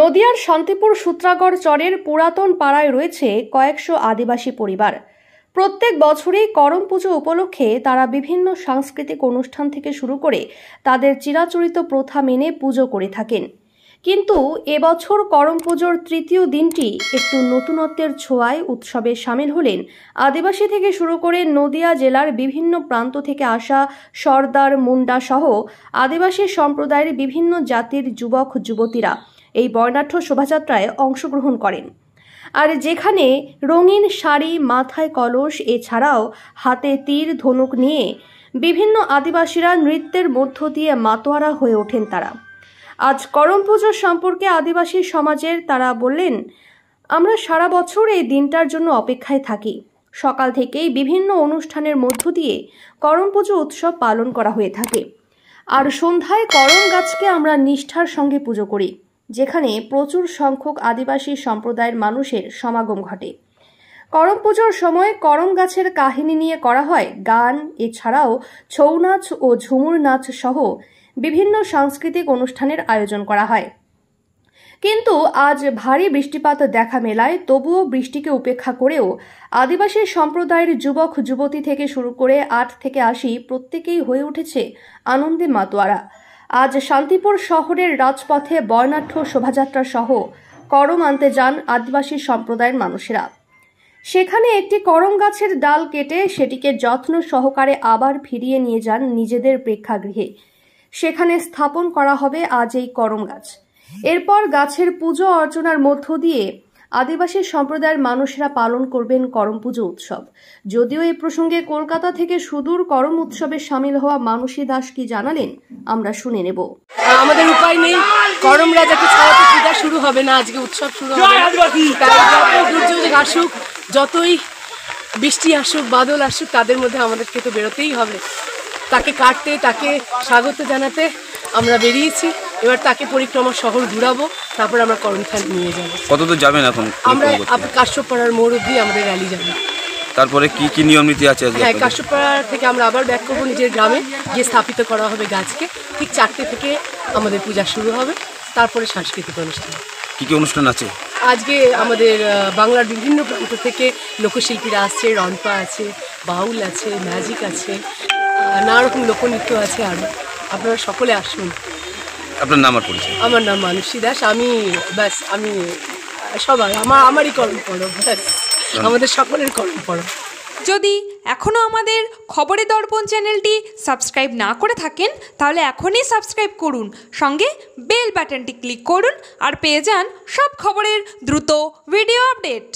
নদিয়ার শান্তিপুর সূত্রাগড় চরের পুরাতন পাড়ায় রয়েছে কয়েকশো আদিবাসী পরিবার। প্রত্যেক বছরই করম পুজো উপলক্ষে তারা বিভিন্ন সাংস্কৃতিক অনুষ্ঠান থেকে শুরু করে তাদের চিরাচরিত প্রথা মেনে পুজো করে থাকেন। কিন্তু এবছর করম পুজোর তৃতীয় দিনটি একটু নতুনত্বের ছোঁয়ায় উৎসবে সামিল হলেন আদিবাসী থেকে শুরু করে নদিয়া জেলার বিভিন্ন প্রান্ত থেকে আসা সর্দার, মুন্ডা সহ আদিবাসী সম্প্রদায়ের বিভিন্ন জাতির যুবক যুবতীরা এই বর্ণাঢ্য শোভাযাত্রায় অংশগ্রহণ করেন। আর যেখানে রঙিন শাড়ি, মাথায় কলস, এছাড়াও হাতে তীর ধনুক নিয়ে বিভিন্ন আদিবাসীরা নৃত্যের মধ্য দিয়ে মাতোয়ারা হয়ে ওঠেন। তারা আজ করম পুজো সম্পর্কে আদিবাসী সমাজের তারা বললেন, আমরা সারা বছর এই দিনটার জন্য অপেক্ষায় থাকি। সকাল থেকেই বিভিন্ন অনুষ্ঠানের মধ্য দিয়ে করম পুজো উৎসব পালন করা হয়ে থাকে। আর সন্ধ্যায় করম গাছকে আমরা নিষ্ঠার সঙ্গে পুজো করি, যেখানে প্রচুর সংখ্যক আদিবাসী সম্প্রদায়ের মানুষের সমাগম ঘটে। করম পুজোর সময় করম গাছের কাহিনী নিয়ে করা হয় গান, এছাড়াও ছৌ নাচ ও ঝুমুর নাচ সহ বিভিন্ন সাংস্কৃতিক অনুষ্ঠানের আয়োজন করা হয়। কিন্তু আজ ভারী বৃষ্টিপাত দেখা মেলায় তবুও বৃষ্টিকে উপেক্ষা করেও আদিবাসী সম্প্রদায়ের যুবক যুবতী থেকে শুরু করে 8 থেকে 80 প্রত্যেকেই হয়ে উঠেছে আনন্দে মাতোয়ারা। আজ শান্তিপুর শহরের রাজপথে বর্ণাঢ্য শোভাযাত্রা সহ করম আনতে যান আদিবাসী সম্প্রদায়ের মানুষেরা। সেখানে একটি করম গাছের ডাল কেটে সেটিকে যত্ন সহকারে আবার ফিরিয়ে নিয়ে যান নিজেদের প্রেক্ষাগৃহে। সেখানে স্থাপন করা হবে আজ এই করম গাছ। এরপর গাছের পুজো অর্চনার মধ্য দিয়ে আদিবাসী সম্প্রদায়ের মানুষেরা পালন করবেন করম পুজো উৎসব। যদিও এই প্রসঙ্গে কলকাতা থেকে সুদূর করম উৎসবে সামিল হওয়া মানসী দাস কি জানালেন, আমরা শুনে নেব। আমাদের উপায় নেই, করম রাজাকে ছাড়াতে পূজা শুরু হবে না, আজকে উৎসব শুরু হবে। যতই দুর্যোগ আসুক, যতই বৃষ্টি আসুক, বাদল আসুক, তাদের মধ্যে আমাদেরকে তো বেরোতেই হবে। তাকে কাটতে, তাকে স্বাগত জানাতে আমরা বেরিয়েছি। এবার তাকে পরিক্রমা শহর ঘুরাবো, তারপর আমরা করমথান নিয়ে যাবো। কত দূর যাবেন এখন? আমরা কাশ্যপপাড়ার মোড় অব্দি আমাদের র্যালি যাবে। তারপরে কি কি নিয়ম নীতি আছে? হ্যাঁ, কাশ্যপপাড়া থেকে আমরা আবার ব্যাক করবো নিজের গ্রামে, গিয়ে স্থাপিত করা হবে গাছকে। ঠিক 4টে থেকে আমাদের পূজা শুরু হবে, তারপরে সাংস্কৃতিক অনুষ্ঠান। কি কি অনুষ্ঠান আছে? আজকে আমাদের বাংলার বিভিন্ন প্রান্ত থেকে লোকশিল্পীরা আসছে, রনপা আছে, বাউল আছে, ম্যাজিক আছে, নানা রকম লোকনৃত্য আছে। আরও আপনারা সকলে আসুন। আপনার নাম আর পরিচয়? আমার নাম মানসী দাস। আমি সবার আমারই করম পরব, আমাদের সকলের করম পরব। যদি এখনও আমাদের খবরের দর্পণ চ্যানেলটি সাবস্ক্রাইব না করে থাকেন, তাহলে এখনই সাবস্ক্রাইব করুন, সঙ্গে বেল বাটনটি ক্লিক করুন আর পেয়ে যান সব খবরের দ্রুত ভিডিও আপডেট।